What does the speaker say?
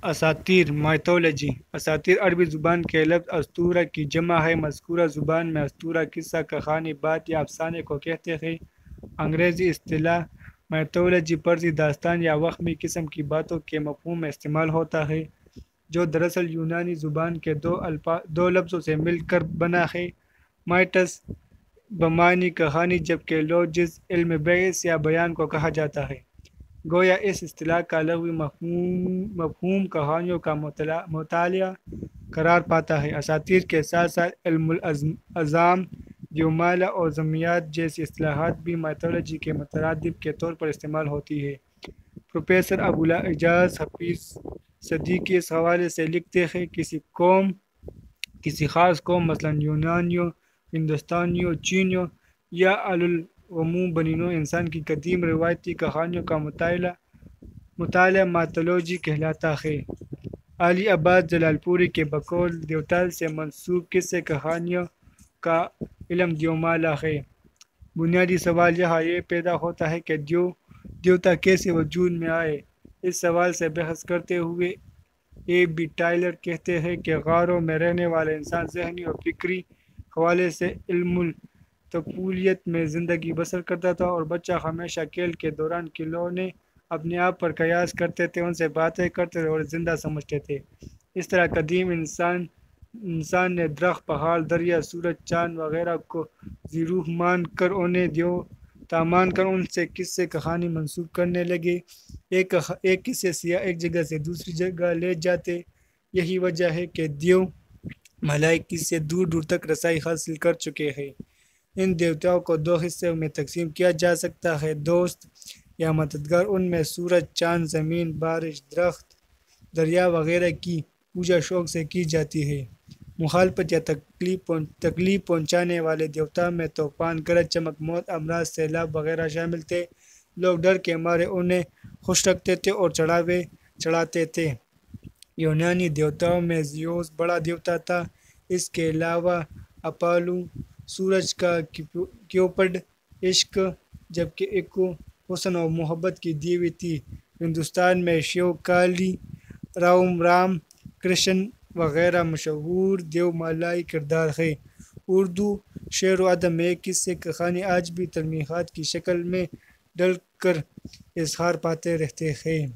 اساطیر مائتولوجی اساطیر عربی زبان کے لفظ اسطورہ کی جمع ہے۔ مذکورہ زبان میں اسطورہ قصہ کہانی بات یا افسانے کو کہتے ہیں۔ انگریزی اصطلاح مائتولوجی پرزی داستان یا وہمی قسم کی باتوں کے مفہوم میں استعمال ہوتا ہے، جو دراصل یونانی زبان کے دو لفظوں سے مل کر بنا ہے۔ مائٹس بمعنی کہانی جبکہ لوجز علم بحث یا بیان کو کہا جاتا ہے۔ گویا اس اصطلاح کا لغوی مفہوم کہانیوں کا مطالعہ قرار پاتا ہے۔ اساطیر کے ساتھ ساتھ علم الاعظام، دیومالا اور ضمیات جیسی اصطلاحات بھی مائتولوجی کے مترادف کے طور پر استعمال ہوتی ہے۔ پروفیسر ابوالاعجاز حفیظ صدیقی اس حوالے سے لکھتے ہیں، کسی خاص قوم مثلاً یونانیوں، ہندوستانیوں، چینیوں یا علی العموم بنی نوع انسان کی قدیم روایتی کہانیوں کا مطالعہ مائتولوجی کہلاتا ہے۔ علی عباس جلال پوری کے بقول دیوتال سے منسوب قصے کہانیوں کا علم دیومالا ہے۔ بنیادی سوال یہاں یہ پیدا ہوتا ہے کہ دیوتا کیسے وجود میں آئے۔ اس سوال سے بحث کرتے ہوئے A.B. ٹائلر کہتے ہیں کہ غاروں میں رہنے والے انسان ذہنی اور فکری حوالے سے علم الطفولیت میں زندگی بسر کرتا تھا، اور بچہ ہمیشہ کھیل کے دوران کھلونے اپنے آپ پر قیاس کرتے تھے، ان سے باتیں کرتے تھے اور زندہ سمجھتے تھے۔ اس طرح قدیم انسان نے درخت، پہاڑ، دریا، سورج، چاند وغیرہ کو ذی روح مان کر انہیں دیوتا مان کر ان سے قصے کہانی منسوب کرنے لگے۔ ایک قصے سیاح ایک جگہ سے دوسری جگہ لے جاتے۔ یہی وجہ ہے کہ دیو ملائک سے دور دور تک رسائی حاصل کر چکے ہیں۔ ان دیوتاؤں کو دو حصوں میں تقسیم کیا جا سکتا ہے: دوست یا مددگار۔ ان میں سورج، چاند، زمین، بارش، درخت، دریا وغیرہ کی پوجا شوق سے کی جاتی ہے۔ مخالفت یا تکلیف پہنچانے والے دیوتاؤں میں طوفان، گرج چمک، موت، امراض، سیلاب وغیرہ شامل تھے۔ لوگ ڈر کے مارے انہیں خوش رکھتے تھے اور چڑھاوے چڑھاتے تھے۔ یونانی دیوتاؤں میں زیوس بڑا دیوتا تھا۔ اس کے علاوہ اپولو سورج کا کیوپڈ عشق، جبکہ ایکو حسن و محبت کی دیوی تھی۔ ہندوستان میں شیو، کالی، رام، کرشن وغیرہ مشہور دیومالائی کردار ہیں۔ اردو شعر و ادب میں قصے کہانی آج بھی تلمیحات کی شکل میں ڈھل کر اظہار پاتے رہتے ہیں۔